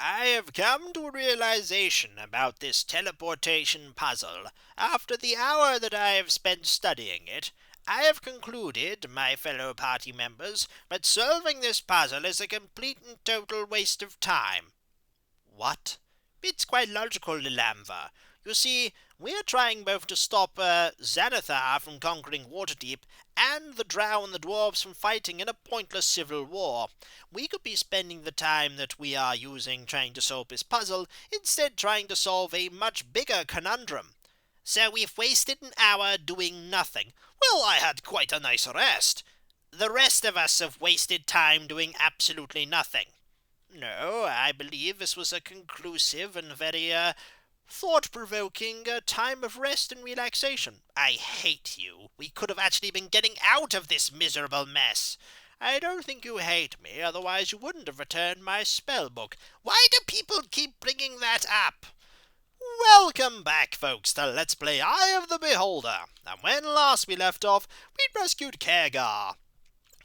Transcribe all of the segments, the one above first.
I have come to a realization about this teleportation puzzle. After the hour that I have spent studying it, I have concluded, my fellow party members, that solving this puzzle is a complete and total waste of time. What? It's quite logical, Lilamva. You see, we're trying both to stop Xanathar from conquering Waterdeep and the Drow and the Dwarves from fighting in a pointless civil war. We could be spending the time that we are using trying to solve this puzzle instead trying to solve a much bigger conundrum. So we've wasted an hour doing nothing. Well, I had quite a nice rest. The rest of us have wasted time doing absolutely nothing. No, I believe this was a conclusive and very, thought-provoking time of rest and relaxation. I hate you. We could have actually been getting out of this miserable mess. I don't think you hate me, otherwise you wouldn't have returned my spell book. Why do people keep bringing that up? Welcome back, folks, to Let's Play Eye of the Beholder. And when last we left off, we'd rescued Kagar.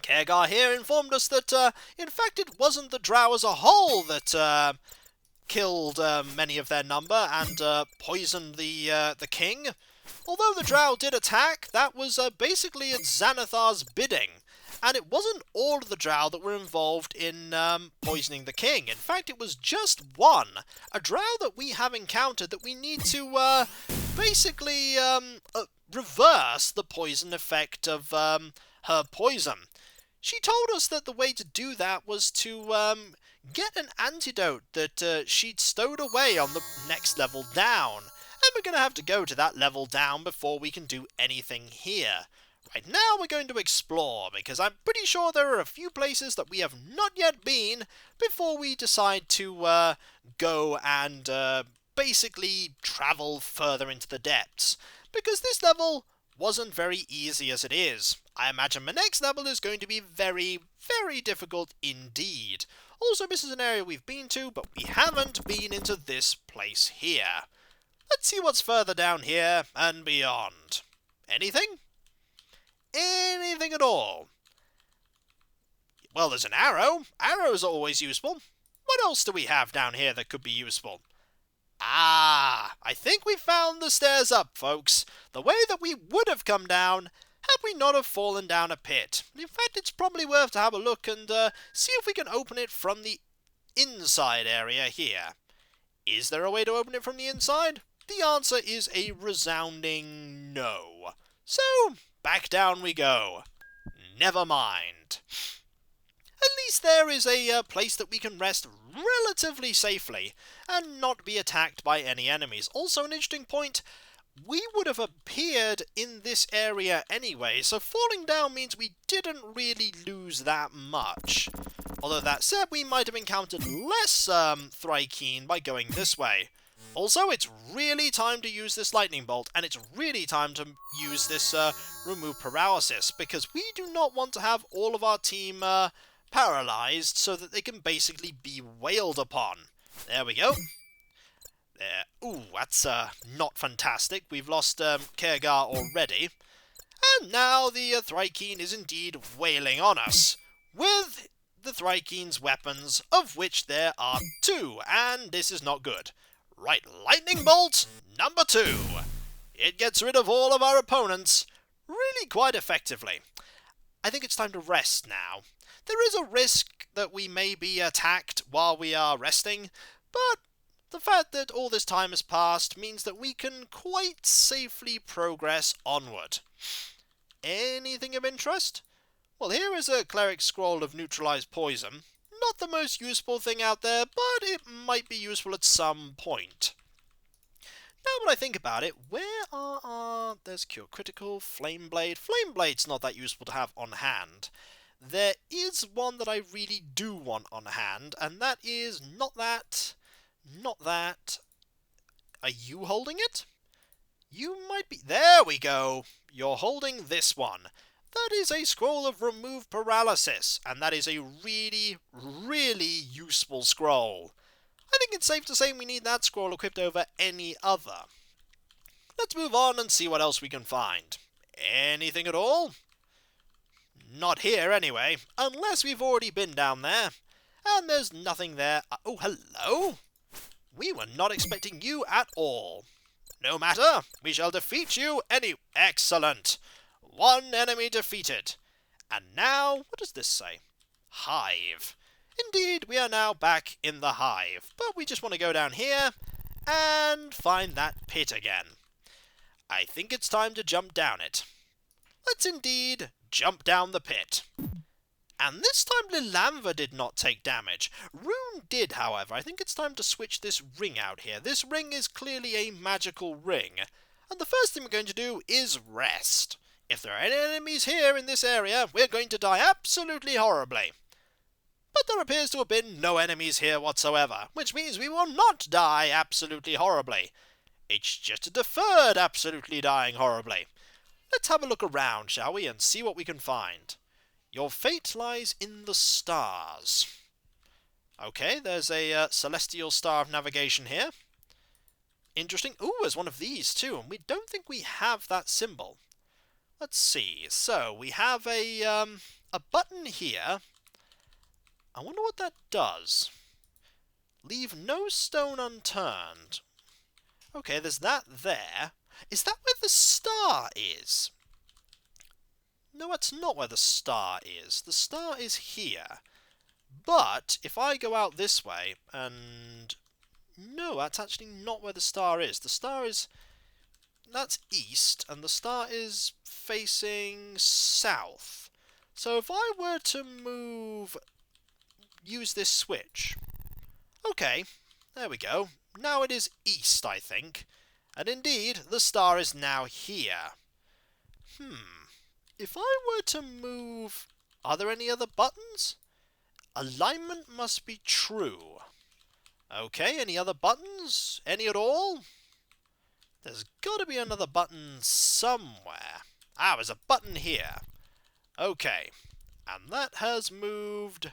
Kagar here informed us that, in fact, it wasn't the Drow as a whole that, killed many of their number and poisoned the king. Although the Drow did attack, that was basically at Xanathar's bidding. And it wasn't all of the Drow that were involved in poisoning the king. In fact, it was just one. A Drow that we have encountered that we need to basically reverse the poison effect of her poison. She told us that the way to do that was to get an antidote that she'd stowed away on the next level down. And we're going to have to go to that level down before we can do anything here. Right now we're going to explore, because I'm pretty sure there are a few places that we have not yet been before we decide to go and basically travel further into the depths. Because this level wasn't very easy as it is. I imagine my next level is going to be very, very difficult indeed. Also, this is an area we've been to, but we haven't been into this place here. Let's see what's further down here and beyond. Anything? Anything at all? Well, there's an arrow. Arrows are always useful. What else do we have down here that could be useful? Ah, I think we found the stairs up, folks. The way that we would have come down had we not have fallen down a pit. In fact, it's probably worth to have a look and see if we can open it from the inside area here. Is there a way to open it from the inside? The answer is a resounding no. So, back down we go. Never mind. At least there is a place that we can rest relatively safely and not be attacked by any enemies. Also, an interesting point, we would have appeared in this area anyway, so falling down means we didn't really lose that much. Although that said, we might have encountered less thri-kreen by going this way. Also, it's really time to use this lightning bolt, and it's really time to use this remove paralysis, because we do not want to have all of our team paralyzed so that they can basically be wailed upon. There we go. There. Ooh, that's not fantastic. We've lost Kagar already. And now the thri-kreen is indeed wailing on us, with the thri-kreen's weapons, of which there are 2, and this is not good. Right, lightning bolt number 2. It gets rid of all of our opponents really quite effectively. I think it's time to rest now. There is a risk that we may be attacked while we are resting, but the fact that all this time has passed means that we can quite safely progress onward. Anything of interest? Well, here is a cleric scroll of neutralized poison. Not the most useful thing out there, but it might be useful at some point. Now that I think about it, where are our... There's Cure Critical, Flame Blade. Flame Blade's not that useful to have on hand. There is one that I really do want on hand, and that is not that. Not that. Are you holding it? You might be... There we go! You're holding this one. That is a scroll of remove paralysis, and that is a really, really useful scroll. I think it's safe to say we need that scroll equipped over any other. Let's move on and see what else we can find. Anything at all? Not here, anyway, unless we've already been down there. And there's nothing there. Oh, hello? We were not expecting you at all. No matter, we shall defeat you Excellent! One enemy defeated. And now, what does this say? Hive. Indeed, we are now back in the hive. But we just want to go down here and find that pit again. I think it's time to jump down it. Let's indeed jump down the pit. And this time Lilanva did not take damage. Rune did, however. I think it's time to switch this ring out here. This ring is clearly a magical ring. And the first thing we're going to do is rest. If there are any enemies here in this area, we're going to die absolutely horribly. But there appears to have been no enemies here whatsoever, which means we will not die absolutely horribly. It's just a deferred absolutely dying horribly. Let's have a look around, shall we, and see what we can find. Your fate lies in the stars. Okay, there's a celestial star of navigation here. Interesting. Ooh, there's one of these too, and we don't think we have that symbol. Let's see. So, we have a button here. I wonder what that does. Leave no stone unturned. Okay, there's that there. Is that where the star is? No, that's not where the star is. The star is here. But if I go out this way and... No, that's actually not where the star is. The star is... That's east, and the star is facing south. So if I were to use this switch... Okay, there we go. Now it is east, I think. And indeed, the star is now here. If I were to move... Are there any other buttons? Alignment must be true. Okay, any other buttons? Any at all? There's got to be another button somewhere. Ah, there's a button here. Okay, and that has moved...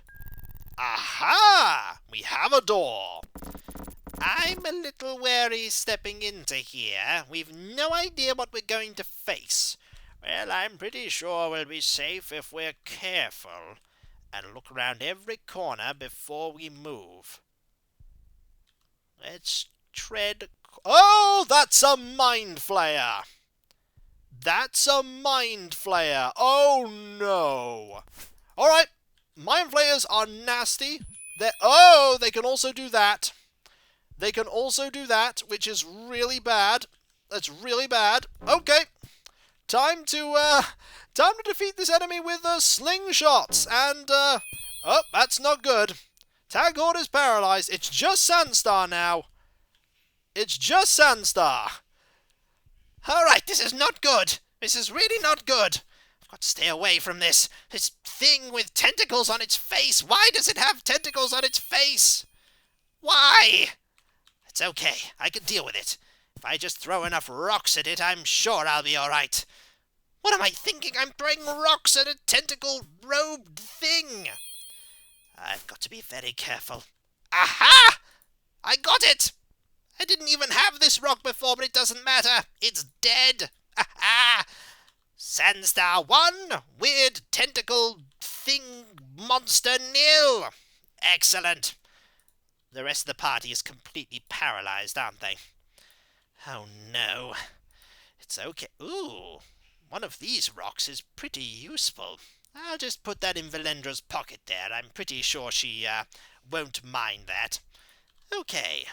Aha! We have a door. I'm a little wary stepping into here. We've no idea what we're going to face. Well, I'm pretty sure we'll be safe if we're careful and look around every corner before we move. Let's tread... Oh, that's a mind flayer! That's a mind flayer! Oh, no! Alright, mind flayers are nasty. They can also do that. They can also do that, which is really bad. That's really bad. Okay. Time to defeat this enemy with slingshots. And, oh, that's not good. Kagar is paralyzed. It's just Sandstar now. It's just Sandstar. Alright, this is not good. This is really not good. I've got to stay away from this. This thing with tentacles on its face. Why does it have tentacles on its face? Why? It's okay. I can deal with it. If I just throw enough rocks at it, I'm sure I'll be alright. What am I thinking? I'm throwing rocks at a tentacle-robed thing. I've got to be very careful. Aha! I got it! I didn't even have this rock before, but it doesn't matter. It's dead. Aha! Sandstar 1, weird tentacle thing monster nil. Excellent. The rest of the party is completely paralyzed, aren't they? Oh no. It's okay. Ooh, one of these rocks is pretty useful. I'll just put that in Valendra's pocket there. I'm pretty sure she won't mind that. Okay.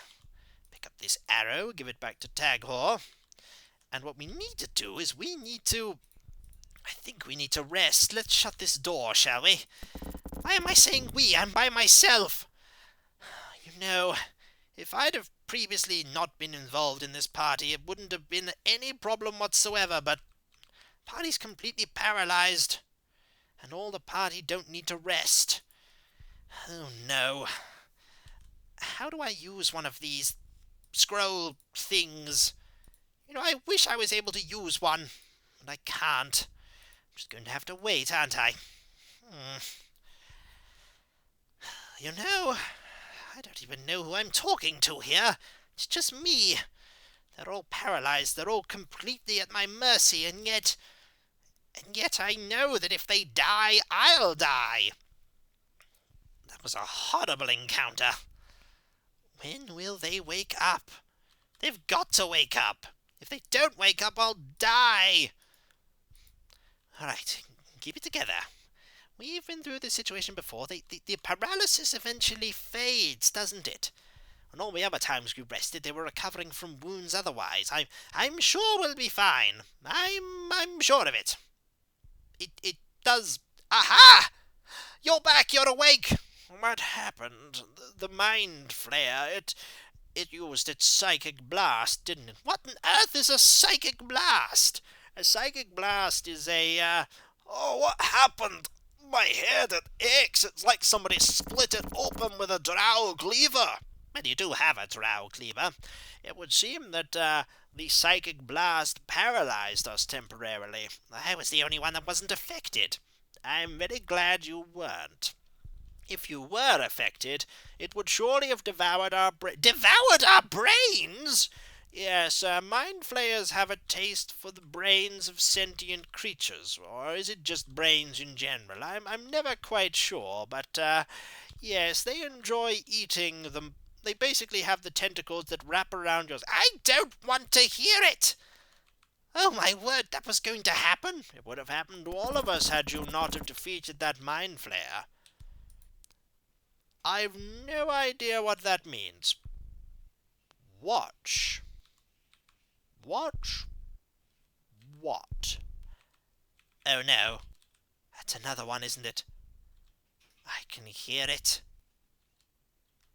Pick up this arrow, give it back to Kagar. And what we need to do is I think we need to rest. Let's shut this door, shall we? Why am I saying we? I'm by myself. You know, if I'd have previously not been involved in this party, it wouldn't have been any problem whatsoever, but the party's completely paralyzed, and all the party don't need to rest. Oh no. How do I use one of these scroll things? You know, I wish I was able to use one, but I can't. I'm just going to have to wait, aren't I? You know, I don't even know who I'm talking to here. It's just me. They're all paralyzed. They're all completely at my mercy, and yet I know that if they die, I'll die. That was a horrible encounter. When will they wake up? They've got to wake up. If they don't wake up, I'll die. All right, keep it together. We've been through this situation before. The paralysis eventually fades, doesn't it? And all the other times we rested, they were recovering from wounds otherwise. I'm sure we'll be fine. I'm sure of it. It does. Aha! You're back. You're awake. What happened? The mind flayer. It used its psychic blast, didn't it? What on earth is a psychic blast? A psychic blast is a. Oh, what happened? My head, it aches. It's like somebody split it open with a Drow cleaver. Well, you do have a Drow cleaver. It would seem that the psychic blast paralyzed us temporarily. I was the only one that wasn't affected. I'm very glad you weren't. If you were affected, it would surely have devoured our Devoured our brains? Yes, mind flayers have a taste for the brains of sentient creatures, or is it just brains in general? I'm never quite sure, but yes, they enjoy eating them. They basically have the tentacles that wrap around yours. I don't want to hear it! Oh my word, that was going to happen? It would have happened to all of us had you not have defeated that mind flayer. I've no idea what that means. Watch. Watch? What? Oh no. That's another one, isn't it? I can hear it.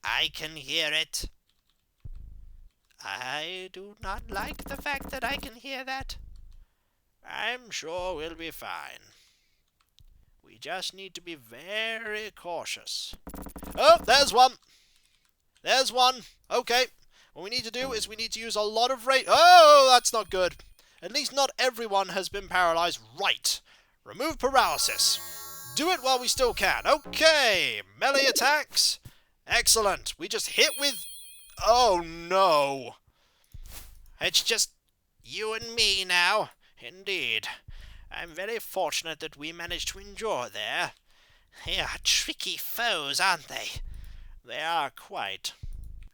I can hear it. I do not like the fact that I can hear that. I'm sure we'll be fine. We just need to be very cautious. Oh, there's one. There's one. Okay. What we need to do is we need to use a lot of rate. Oh, that's not good. At least not everyone has been paralyzed. Right. Remove paralysis. Do it while we still can. Okay. Melee attacks. Excellent. We just hit with... Oh, no. It's just you and me now. Indeed. I'm very fortunate that we managed to endure there. They are tricky foes, aren't they? They are quite.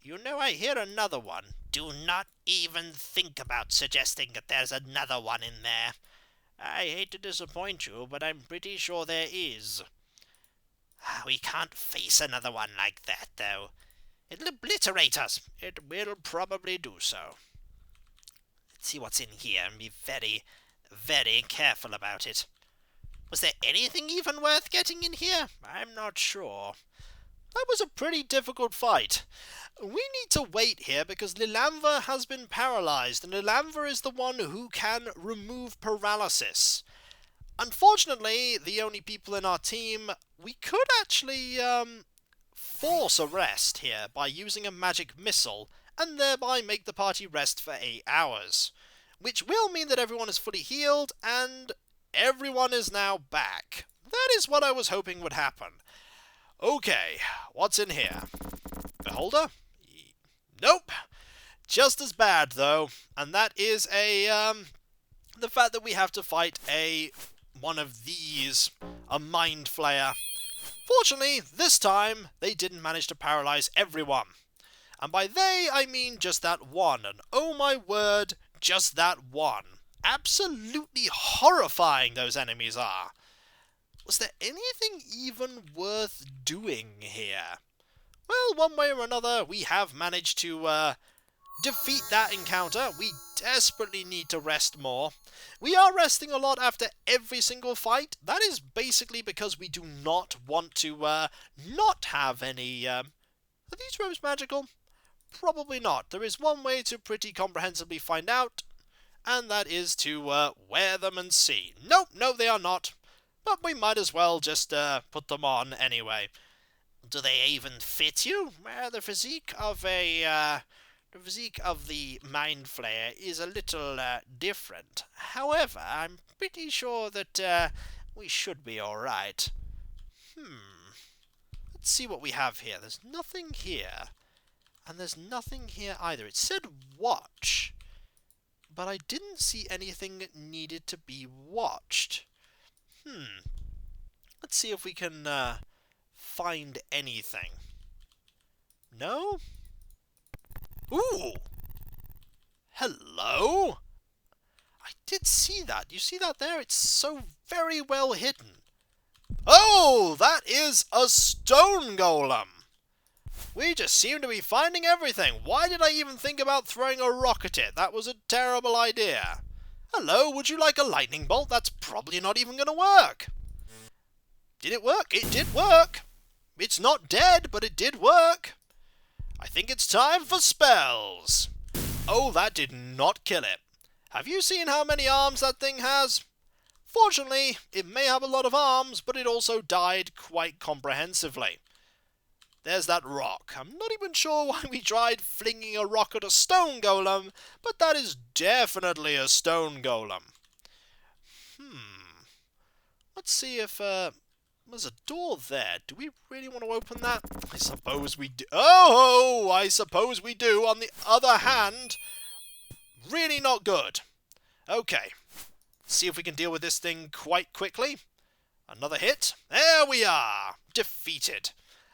You know, I hear another one. Do not even think about suggesting that there's another one in there. I hate to disappoint you, but I'm pretty sure there is. We can't face another one like that, though. It'll obliterate us. It will probably do so. Let's see what's in here and be very, very careful about it. Was there anything even worth getting in here? I'm not sure. That was a pretty difficult fight. We need to wait here because Lilanva has been paralyzed, and Lilanva is the one who can remove paralysis. Unfortunately, the only people in our team, we could actually force a rest here by using a magic missile, and thereby make the party rest for 8 hours. Which will mean that everyone is fully healed, and everyone is now back. That is what I was hoping would happen. Okay, what's in here? Beholder? Nope. Just as bad, though. And that is the fact that we have to fight one of these. A mind flayer. Fortunately, this time, they didn't manage to paralyze everyone. And by they, I mean just that one. And oh my word, just that one. Absolutely horrifying those enemies are. Was there anything even worth doing here? Well, one way or another, we have managed to defeat that encounter. We desperately need to rest more. We are resting a lot after every single fight. That is basically because we do not want to not have any... Are these robes magical? Probably not. There is one way to pretty comprehensively find out, and that is to wear them and see. Nope, no, they are not. But we might as well just put them on anyway. Do they even fit you? Well, the physique of the mind flayer is a little different. However, I'm pretty sure that we should be all right. Let's see what we have here. There's nothing here, and there's nothing here either. It said watch, but I didn't see anything that needed to be watched. Let's see if we can find anything. No? Ooh! Hello? I did see that. You see that there? It's so very well hidden. Oh! That is a stone golem! We just seem to be finding everything. Why did I even think about throwing a rock at it? That was a terrible idea. Hello, would you like a lightning bolt? That's probably not even going to work. Did it work? It did work. It's not dead, but it did work. I think it's time for spells. Oh, that did not kill it. Have you seen how many arms that thing has? Fortunately, it may have a lot of arms, but it also died quite comprehensively. There's that rock. I'm not even sure why we tried flinging a rock at a stone golem, but that is definitely a stone golem. Let's see if, there's a door there. Do we really want to open that? I suppose we do. Oh, I suppose we do. On the other hand, really not good. Okay. See if we can deal with this thing quite quickly. Another hit. There we are. Defeated.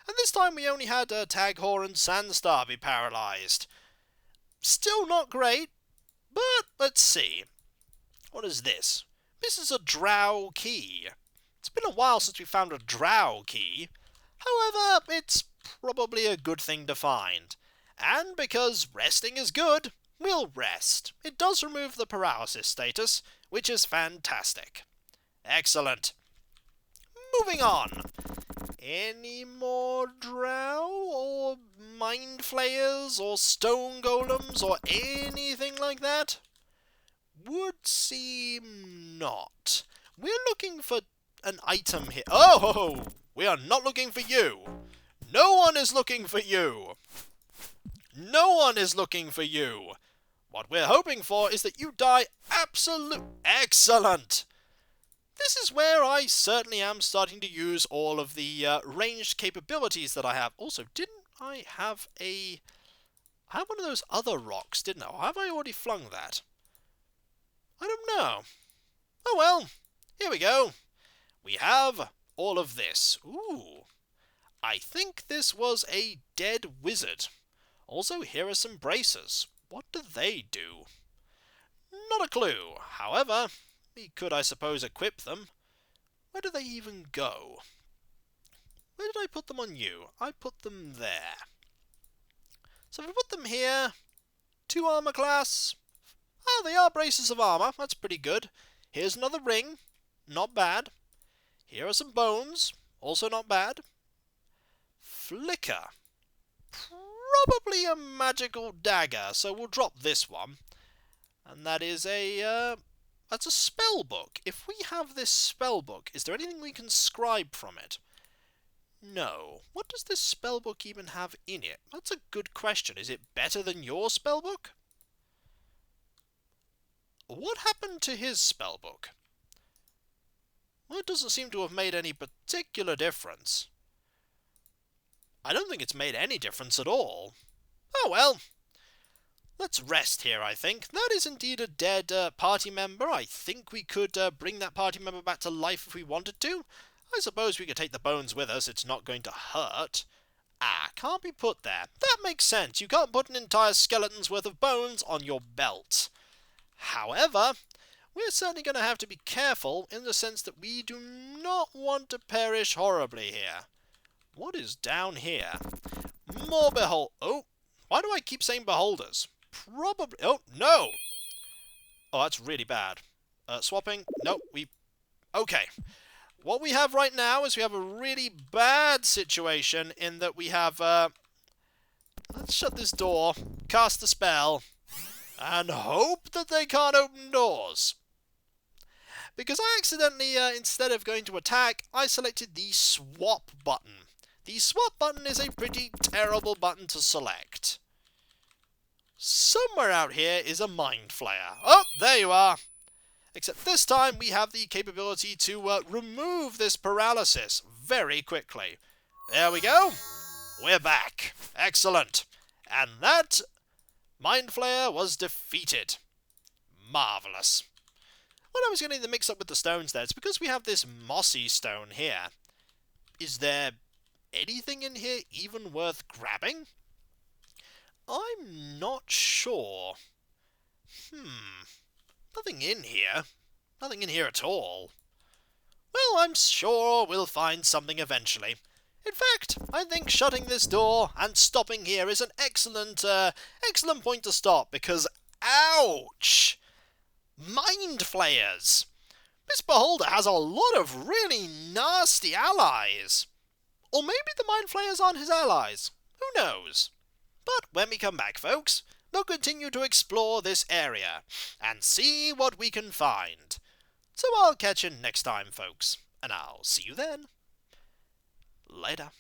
And this time we only had Taghor and Sandstar be paralysed. Still not great, but let's see. What is this? This is a Drow key. It's been a while since we found a Drow key. However, it's probably a good thing to find. And because resting is good, we'll rest. It does remove the paralysis status, which is fantastic. Excellent. Moving on. Any more Drow or mind flayers or stone golems or anything like that? Would seem not. We're looking for an item here. Oh, we are not looking for you. No one is looking for you. No one is looking for you. What we're hoping for is that you die Excellent. This is where I certainly am starting to use all of the ranged capabilities that I have. Also, didn't I have I had one of those other rocks, didn't I? Or have I already flung that? I don't know. Oh well, here we go. We have all of this. Ooh. I think this was a dead wizard. Also, here are some bracers. What do they do? Not a clue. However, we could, I suppose, equip them. Where do they even go? Where did I put them on you? I put them there. So if we put them here, 2 armor class. Oh, they are braces of armor. That's pretty good. Here's another ring. Not bad. Here are some bones. Also not bad. Flicker. Probably a magical dagger, so we'll drop this one. And that is that's a spell book. If we have this spell book, is there anything we can scribe from it? No. What does this spell book even have in it? That's a good question. Is it better than your spell book? What happened to his spell book? Well, it doesn't seem to have made any particular difference. I don't think it's made any difference at all. Oh well. Let's rest here, I think. That is indeed a dead party member. I think we could bring that party member back to life if we wanted to. I suppose we could take the bones with us. It's not going to hurt. Ah, can't be put there. That makes sense. You can't put an entire skeleton's worth of bones on your belt. However, we're certainly going to have to be careful in the sense that we do not want to perish horribly here. What is down here? More Oh, why do I keep saying beholders? Probably... Oh, no! Oh, that's really bad. Swapping? Nope, Okay. What we have right now is we have a really bad situation in that we have... Let's shut this door, cast a spell, and hope that they can't open doors. Because I accidentally, instead of going to attack, I selected the swap button. The swap button is a pretty terrible button to select. Somewhere out here is a mind flayer. Oh, there you are. Except this time we have the capability to remove this paralysis very quickly. There we go. We're back. Excellent. And that mind flayer was defeated. Marvellous. What I was getting the mix up with the stones there, it's because we have this mossy stone here. Is there anything in here even worth grabbing? I'm not sure. Nothing in here. Nothing in here at all. Well, I'm sure we'll find something eventually. In fact, I think shutting this door and stopping here is an excellent point to stop, because, ouch! Mind flayers! This beholder has a lot of really nasty allies. Or maybe the mind flayers aren't his allies. Who knows? But when we come back, folks, we'll continue to explore this area and see what we can find. So I'll catch you next time, folks, and I'll see you then. Later.